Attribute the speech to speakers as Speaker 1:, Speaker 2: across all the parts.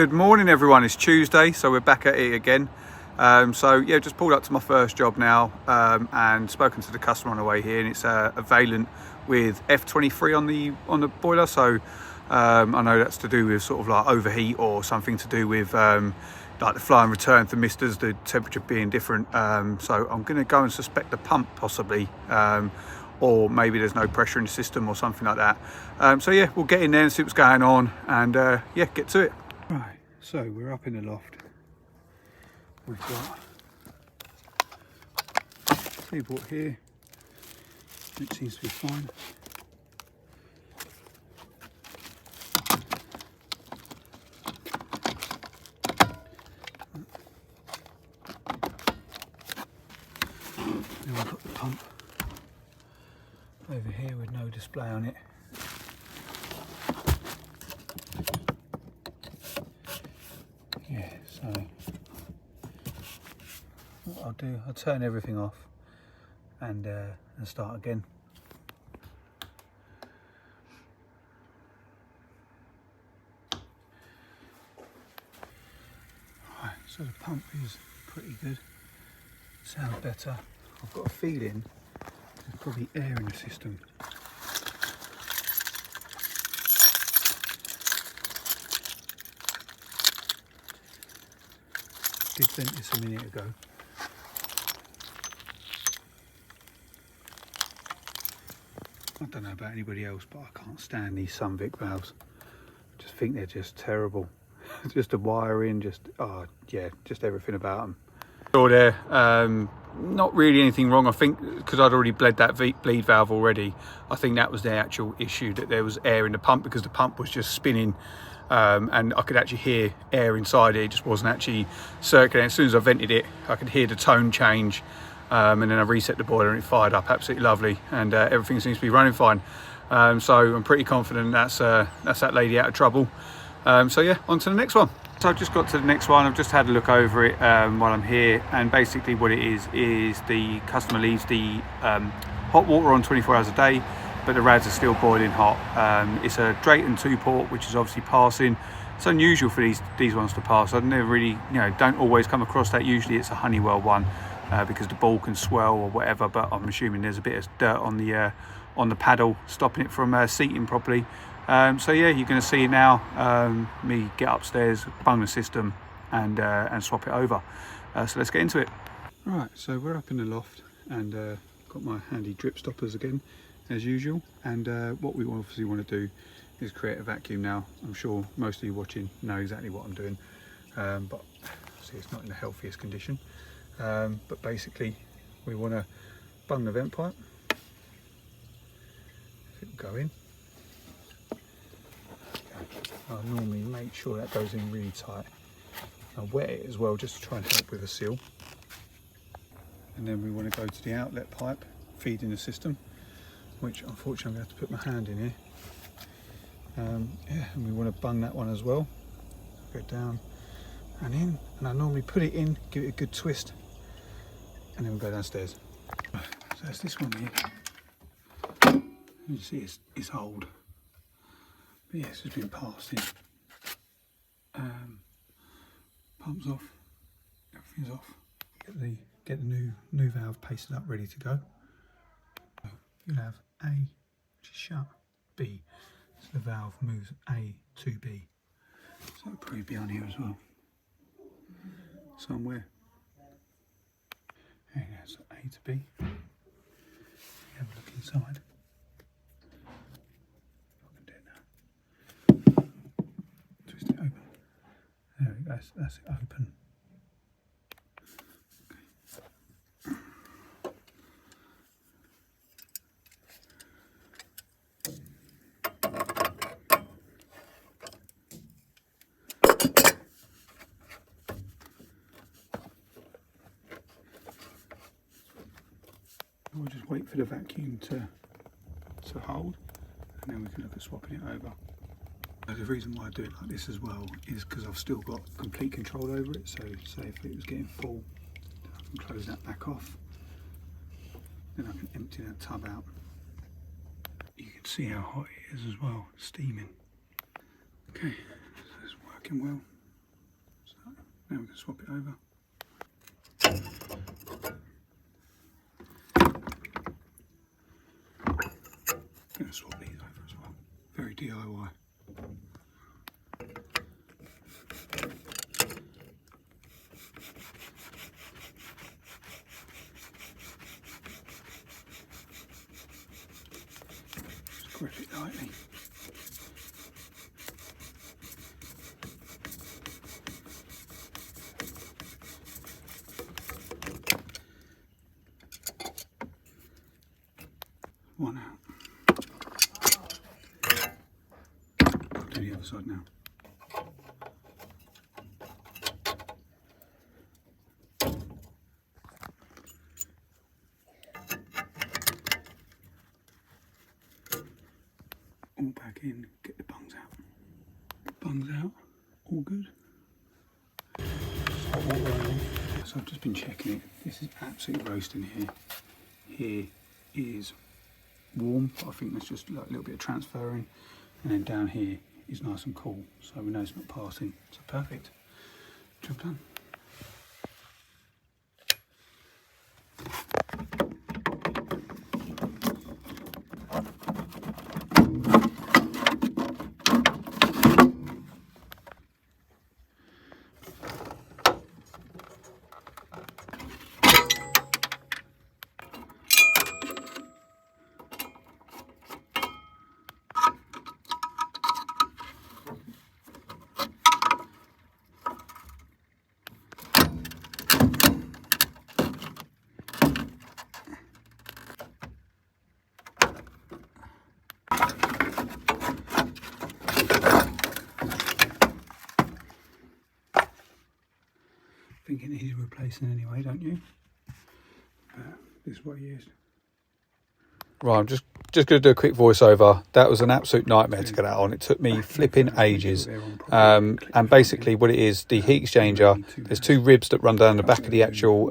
Speaker 1: Good morning everyone, it's Tuesday, so we're back at it again. Just pulled up to my first job now and spoken to the customer on the way here, and it's a Valent with F23 on the boiler. So I know that's to do with sort of like overheat or something to do with like the flow and return thermistors, the temperature being different. So I'm going to go and suspect the pump possibly, or maybe there's no pressure in the system or something like that. We'll get in there and see what's going on and get to it. Right, so we're up in the loft. We've got keyboard here, it seems to be fine. Then we've got the pump over here with no display on it. Yeah, so what I'll do, I'll turn everything off and start again. Right, so the pump is pretty good. Sounds better. I've got a feeling there's probably air in the system. Did vent this a minute ago. I don't know about anybody else, but I can't stand these Sunvic valves. I just think they're just terrible. Just the wiring, just everything about them. There, not really anything wrong. I think because I'd already bled that bleed valve already, I think that was the actual issue, that there was air in the pump because the pump was just spinning. And I could actually hear air inside it. It just wasn't actually circulating. As soon as I vented it, I could hear the tone change, and then I reset the boiler and it fired up absolutely lovely, and everything seems to be running fine. So I'm pretty confident that's that lady out of trouble. On to the next one. So I've just got to the next one. I've just had a look over it while I'm here, and basically what it is the customer leaves the hot water on 24 hours a day, but the rads are still boiling hot. It's a Drayton 2-port, which is obviously passing. It's unusual for these ones to pass. I've never really, don't always come across that. Usually it's a Honeywell one because the ball can swell or whatever, but I'm assuming there's a bit of dirt on the paddle stopping it from seating properly. You're going to see now me get upstairs, bung the system and swap it over. So let's get into it. Right, so we're up in the loft and got my handy drip stoppers again, as usual, and what we obviously want to do is create a vacuum now. I'm sure most of you watching know exactly what I'm doing, but see, it's not in the healthiest condition, but basically we want to bung the vent pipe. If it will go in, I'll normally make sure that goes in really tight. I'll wet it as well just to try and help with the seal, and then we want to go to the outlet pipe feeding the system, which unfortunately I'm going to have to put my hand in here. And we want to bung that one as well. Go down and in, and I normally put it in, give it a good twist, and then we'll go downstairs. Right, so that's this one here. You see it's old, but yes, it's been passed in. Pump's off, everything's off. Get the new valve pasted up, ready to go. You'll have A, which is shut, B, so the valve moves A to B. So it'll probably be on here as well, somewhere. There you go, so A to B. Have a look inside. I can do it now. Twist it open. There we go, that's it open. We'll just wait for the vacuum to hold, and then we can look at swapping it over. The reason why I do it like this as well is because I've still got complete control over it. So say if it was getting full, I can close that back off, then I can empty that tub out. You can see how hot it is as well, steaming. Okay, so it's working well. Now we're going to swap it over. Going to swap these over as well. Very DIY. Just grip it lightly. One out. Do the other side now. All back in, get the bungs out. Bungs out, all good. Hot water on. So I've just been checking it. This is absolutely roasting here. Here is warm, but I think that's just like a little bit of transferring, and then down here is nice and cool, so we know it's not passing. So perfect, job done. I think it needed replacing anyway, don't you? This is what I used. Right, I'm just going to do a quick voiceover. That was an absolute nightmare to get that on. It took me flipping ages. And basically what it is, the heat exchanger, there's two ribs that run down the back of the actual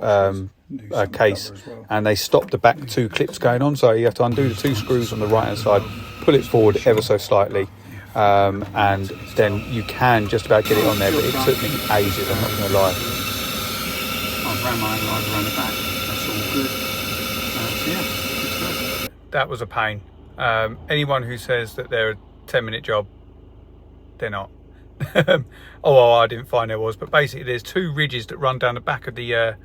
Speaker 1: case, and they stop the back two clips going on. So you have to undo the two screws on the right hand side, pull it forward ever so slightly, and then you can just about get it on there, but it took me ages, I'm not going to lie. I've ran my analyzer around the back, that's all good. So yeah, it's good. That was a pain. Anyone who says that they're a 10-minute job, they're not. Oh, I didn't find there was, but basically there's two ridges that run down the back of the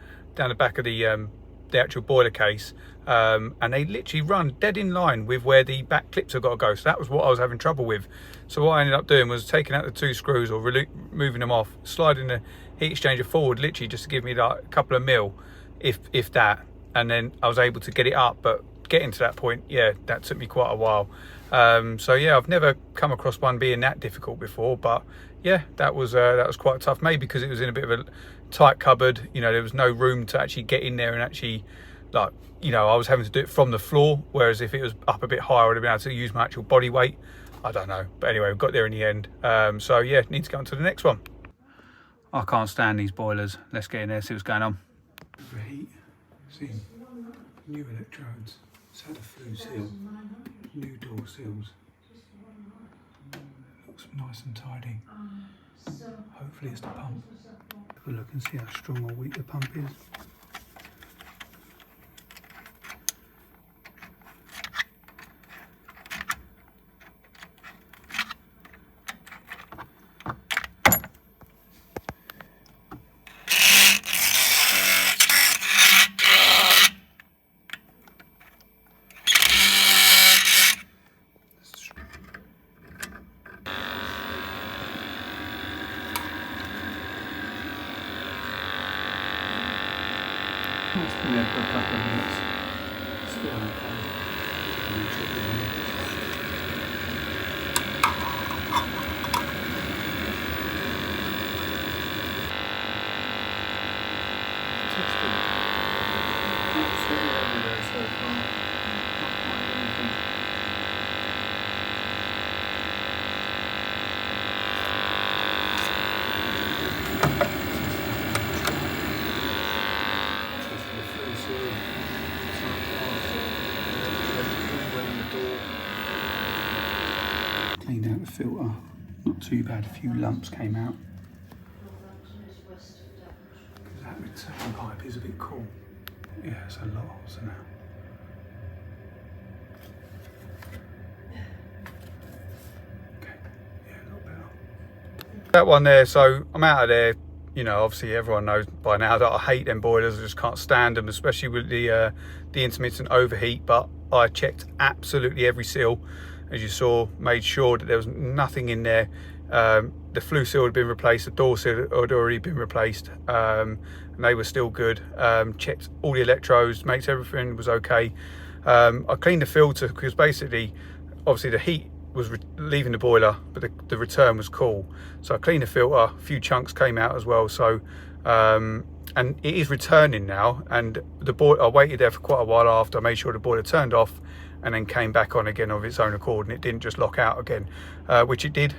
Speaker 1: actual boiler case, and they literally run dead in line with where the back clips have got to go. So that was what I was having trouble with. So what I ended up doing was taking out the two screws, or moving them off, sliding the heat exchanger forward literally just to give me like a couple of mil, if that, and then I was able to get it up. But getting to that point, yeah, that took me quite a while. So yeah, I've never come across one being that difficult before, but yeah, that was quite tough. Maybe because it was in a bit of a tight cupboard, you know, there was no room to actually get in there and actually, like, you know, I was having to do it from the floor, whereas if it was up a bit higher, I would have been able to use my actual body weight. I don't know, but anyway, we got there in the end. So yeah, need to go on to the next one. I can't stand these boilers. Let's get in there, see what's going on. Overheat, see, new electrodes, it's had a flue seal, new door seals. Looks nice and tidy. Hopefully it's the pump. Have a look and see how strong or weak the pump is. It's been there for a couple of minutes. Still okay. Testing. Absolutely everywhere so far. Can't find anything. Cleaned out the filter, not too bad, a few lumps came out. is a bit cool. Yeah, it's a lot, so now. Okay, yeah, a little better. That one there, so I'm out of there. You know, obviously everyone knows by now that I hate them boilers. I just can't stand them, especially with the intermittent overheat. But I checked absolutely every seal, as you saw, made sure that there was nothing in there. The flue seal had been replaced, the door seal had already been replaced, and they were still good. Checked all the electrodes, makes everything was okay. I cleaned the filter because basically, obviously the heat was leaving the boiler, but the return was cool. So I cleaned the filter, a few chunks came out as well. So, and it is returning now. And the boiler, I waited there for quite a while after I made sure the boiler turned off, and then came back on again of its own accord, and it didn't just lock out again, which it did,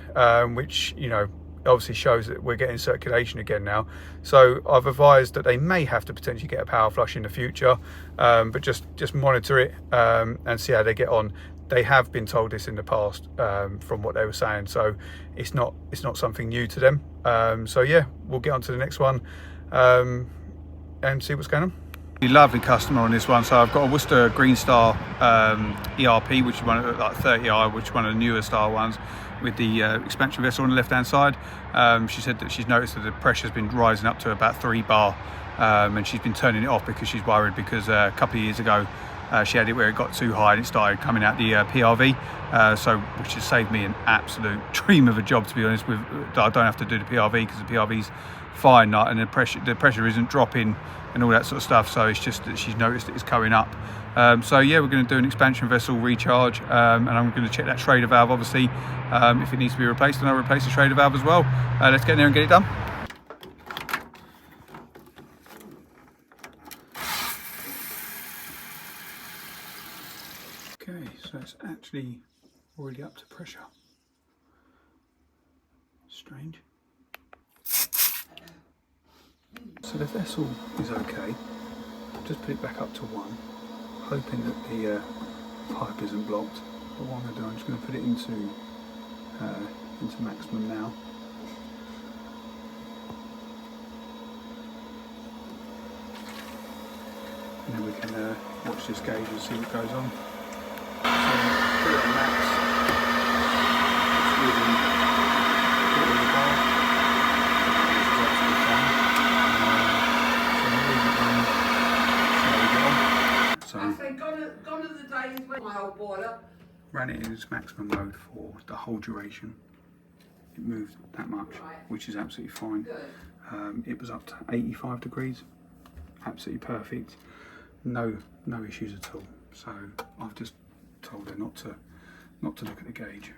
Speaker 1: which, you know, obviously shows that we're getting circulation again now. So I've advised that they may have to potentially get a power flush in the future, but just monitor it and see how they get on. They have been told this in the past, from what they were saying, so it's not something new to them. So yeah, we'll get on to the next one and see what's going on. Lovely customer on this one. So I've got a Worcester Green Star ERP, which is one of the, like 30i, which is one of the newer Star ones, with the expansion vessel on the left hand side. She said that she's noticed that the pressure's been rising up to about 3 bar, and she's been turning it off because she's worried, because a couple of years ago she had it where it got too high and it started coming out the PRV, so which has saved me an absolute dream of a job, to be honest. With I don't have to do the PRV because the PRV's fine, and the pressure isn't dropping and all that sort of stuff. So it's just that she's noticed it's coming up. So yeah, we're going to do an expansion vessel recharge, and I'm going to check that Schrader valve, obviously. If it needs to be replaced, then I'll replace the Schrader valve as well. Let's get in there and get it done. Okay, so it's actually already up to pressure. Strange. So the vessel is okay. Just put it back up to 1, hoping that the pipe isn't blocked. But what I'm going to do, I'm just going to put it into maximum now. And then we can watch this gauge and see what goes on. So put it on max. It's within the bar. So I say gone are the days when my old boiler ran it in its maximum mode for the whole duration. It moved that much, right, which is absolutely fine. It was up to 85 degrees, absolutely perfect. No issues at all. So I've just told her not to look at the gauge.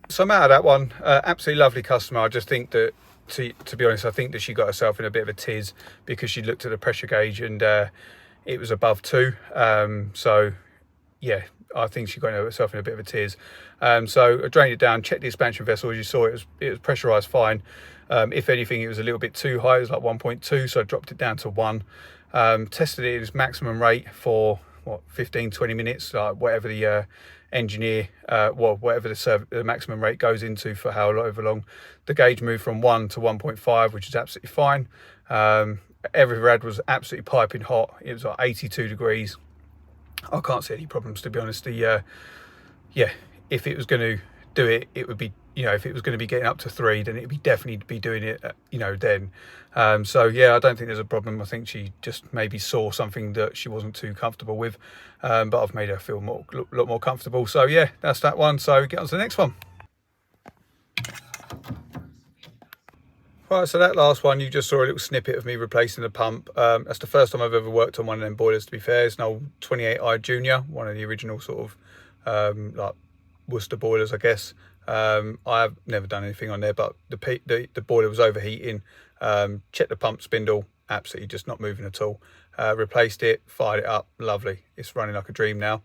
Speaker 1: So I'm out of that one. Absolutely lovely customer. I just think that, to be honest, I think that she got herself in a bit of a tiz because she looked at the pressure gauge and it was above 2. So yeah, I think she got herself in a bit of a tiz. So I drained it down, checked the expansion vessel. As you saw, it was pressurized fine. If anything, it was a little bit too high. It was like 1.2, so I dropped it down to 1. Tested it at its maximum rate for what, 15-20 minutes, like whatever the engineer, whatever the maximum rate goes into for however long. The gauge moved from 1 to 1.5, which is absolutely fine. Every rad was absolutely piping hot. It was like 82 degrees. I can't see any problems, to be honest. Yeah, if it was going to do it, it would be, if it was going to be getting up to 3, then it'd be definitely be doing it, then. So yeah, I don't think there's a problem. I think she just maybe saw something that she wasn't too comfortable with, but I've made her feel a lot more comfortable. So yeah, that's that one. So get on to the next one. Right, so that last one, you just saw a little snippet of me replacing the pump. That's the first time I've ever worked on one of them boilers, to be fair. It's an old 28i Junior, one of the original sort of like Worcester boilers, I guess. I've never done anything on there, but the boiler was overheating. Checked the pump spindle, absolutely just not moving at all. Replaced it, fired it up, lovely. It's running like a dream now.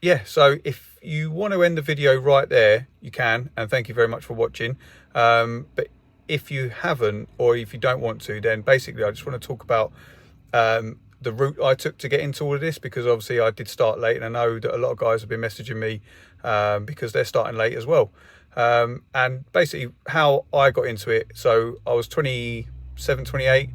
Speaker 1: Yeah, so if you want to end the video right there, you can, and thank you very much for watching. But if you haven't, or if you don't want to, then basically I just want to talk about the route I took to get into all of this, because obviously I did start late, and I know that a lot of guys have been messaging me because they're starting late as well. And basically how I got into it, so I was 27, 28.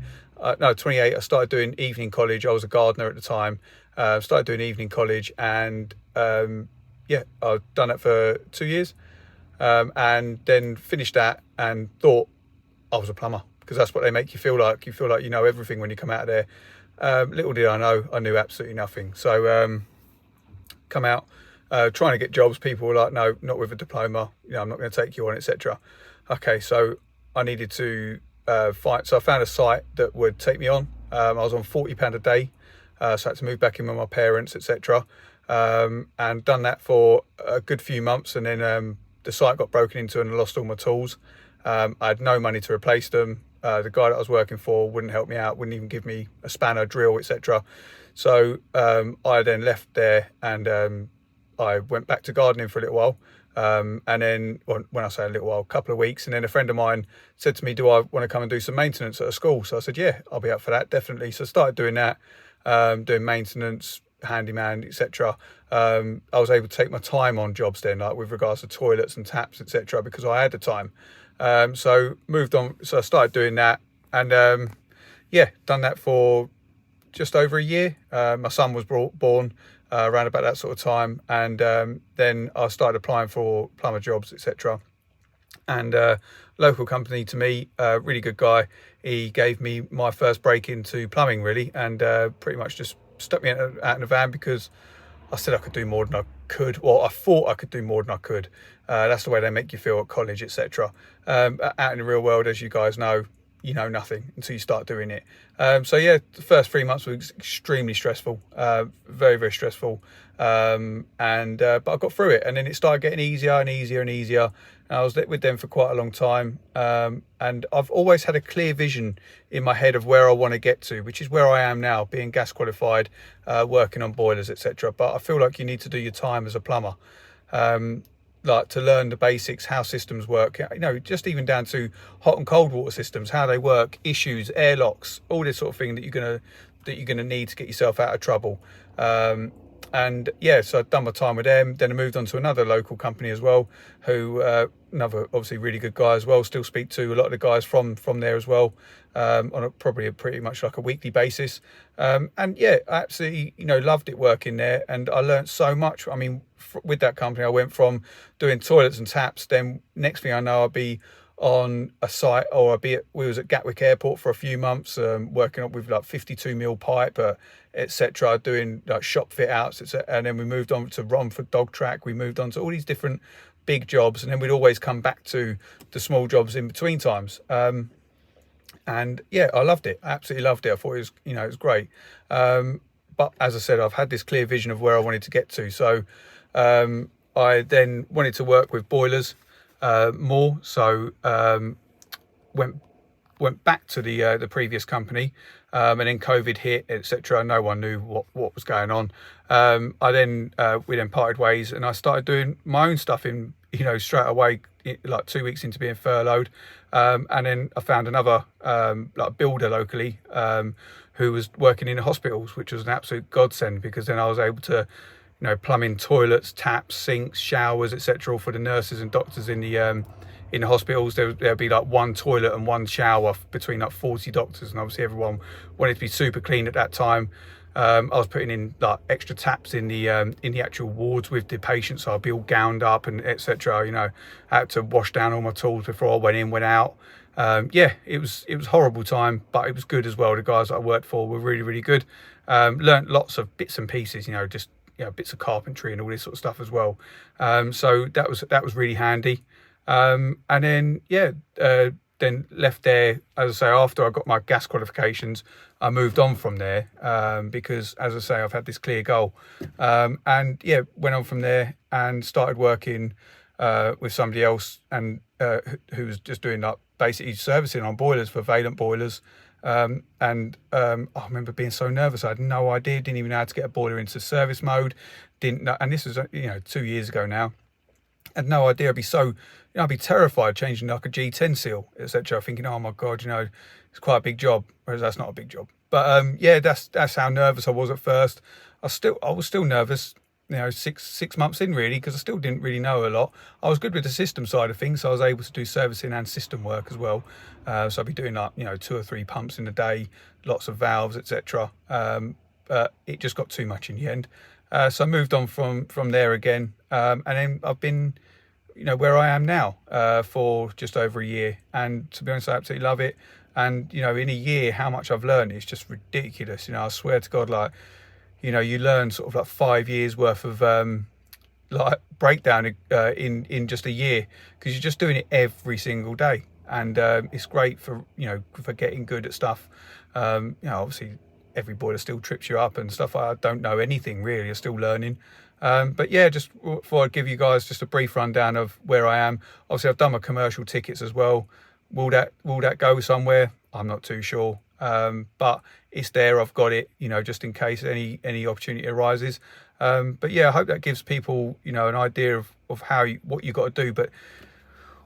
Speaker 1: no, 28, I started doing evening college. I was a gardener at the time. Started doing evening college, and yeah, I've done that for 2 years, and then finished that and thought I was a plumber, because that's what they make you feel like. You feel like you know everything when you come out of there. Little did I know, I knew absolutely nothing. So come out trying to get jobs. People were like, no, not with a diploma. You know, I'm not going to take you on, etc. Okay, so I needed to find. So I found a site that would take me on. I was on £40 a day, so I had to move back in with my parents, etc. And done that for a good few months, and then the site got broken into and I lost all my tools. I had no money to replace them. The guy that I was working for wouldn't help me out, wouldn't even give me a spanner, drill, etc. So I then left there, and I went back to gardening for a little while. And then, when I say a little while, a couple of weeks, and then a friend of mine said to me, do I want to come and do some maintenance at a school? So I said, yeah, I'll be up for that, definitely. So I started doing that, doing maintenance, handyman, etc. I was able to take my time on jobs then, like with regards to toilets and taps, etc., because I had the time. So moved on. So I started doing that, and yeah, done that for just over a year. My son was born around about that sort of time, and then I started applying for plumber jobs, etc. And local company to me, really good guy. He gave me my first break into plumbing, really, and pretty much just stuck me out in a van, because I said I could do more than I could. Well, I thought I could do more than I could. That's the way they make you feel at college, etc. Out in the real world, as you guys know, you know nothing until you start doing it. So yeah, the first 3 months was extremely stressful, very, very stressful. But I got through it, and then it started getting easier and easier and easier. And I was with them for quite a long time. And I've always had a clear vision in my head of where I want to get to, which is where I am now, being gas qualified, working on boilers, etc. But I feel like you need to do your time as a plumber. Like to learn the basics, how systems work, you know, just even down to hot and cold water systems, how they work, issues, airlocks, all this sort of thing that you're gonna need to get yourself out of trouble. And yeah, so I've done my time with them. Then I moved on to another local company as well, who another obviously really good guy as well. Still speak to a lot of the guys from there as well, on probably a pretty much like a weekly basis. And yeah, I absolutely, you know, loved it working there, and I learned so much. I mean, with that company, I went from doing toilets and taps. Then next thing I know, I'll be on a site, or we was at Gatwick Airport for a few months, working up with like 52mm pipe, etc., doing like shop fit outs, etc. And then we moved on to Romford Dog Track. We moved on to all these different big jobs, and then we'd always come back to the small jobs in between times. And yeah, I loved it. I absolutely loved it. I thought it was, you know, it was great. But as I said, I've had this clear vision of where I wanted to get to. So I then wanted to work with boilers more. So went back to the previous company, and then COVID hit, etc. No one knew what was going on. We then parted ways, and I started doing my own stuff in, you know, straight away, like 2 weeks into being furloughed. And then I found another like builder locally, who was working in the hospitals, which was an absolute godsend, because then I was able to, you know, plumb in toilets, taps, sinks, showers, etc., for the nurses and doctors in the hospitals. There'd be like one toilet and one shower between like 40 doctors, and obviously everyone wanted to be super clean at that time. I was putting in like extra taps in the actual wards with the patients, so I'd be all gowned up and etc. You know, I had to wash down all my tools before I went out. Yeah, it was horrible time, but it was good as well. The guys that I worked for were really, really good. Learned lots of bits and pieces, you know, just, you know, bits of carpentry and all this sort of stuff as well. So that was really handy. And then yeah, then left there, as I say, after I got my gas qualifications. I moved on from there, because, as I say, I've had this clear goal. And yeah, went on from there and started working with somebody else, and who was just doing like basically servicing on boilers for Valent boilers. I remember being so nervous. I had no idea, didn't even know how to get a boiler into service mode. Didn't know, and this was, you know, 2 years ago now. I had no idea. I'd be terrified changing like a G10 seal, etc., thinking, oh my god, you know, it's quite a big job, whereas that's not a big job. But yeah, that's how nervous I was at first. I was still nervous, six months in really, because I still didn't really know a lot. I was good with the system side of things, so I was able to do servicing and system work as well. So I'd be doing like 2 or 3 pumps in a day, lots of valves, etc. But it just got too much in the end. So I moved on from there again, and then I've been where I am now for just over a year, and to be honest, I absolutely love it. And in a year, how much I've learned is just ridiculous. I swear to God, like you learn sort of like 5 years worth of like breakdown in just a year, because you're just doing it every single day, and it's great for for getting good at stuff. Obviously every boiler still trips you up and stuff. I don't know anything really, I'm still learning. But yeah, just thought I'd give you guys just a brief rundown of where I am. Obviously I've done my commercial tickets as well. Will that go somewhere? I'm not too sure, but it's there. I've got it, just in case any opportunity arises. But yeah, I hope that gives people an idea of what you got to do. But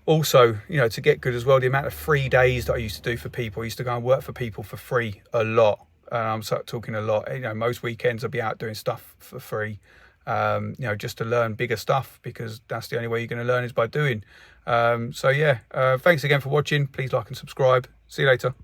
Speaker 1: also, to get good as well, the amount of free days that I used to do for people. I used to go and work for people for free a lot. I'm talking a lot. Most weekends I'd be out doing stuff for free. Just to learn bigger stuff, because that's the only way you're going to learn is by doing. So yeah, thanks again for watching. Please like and subscribe. See you later.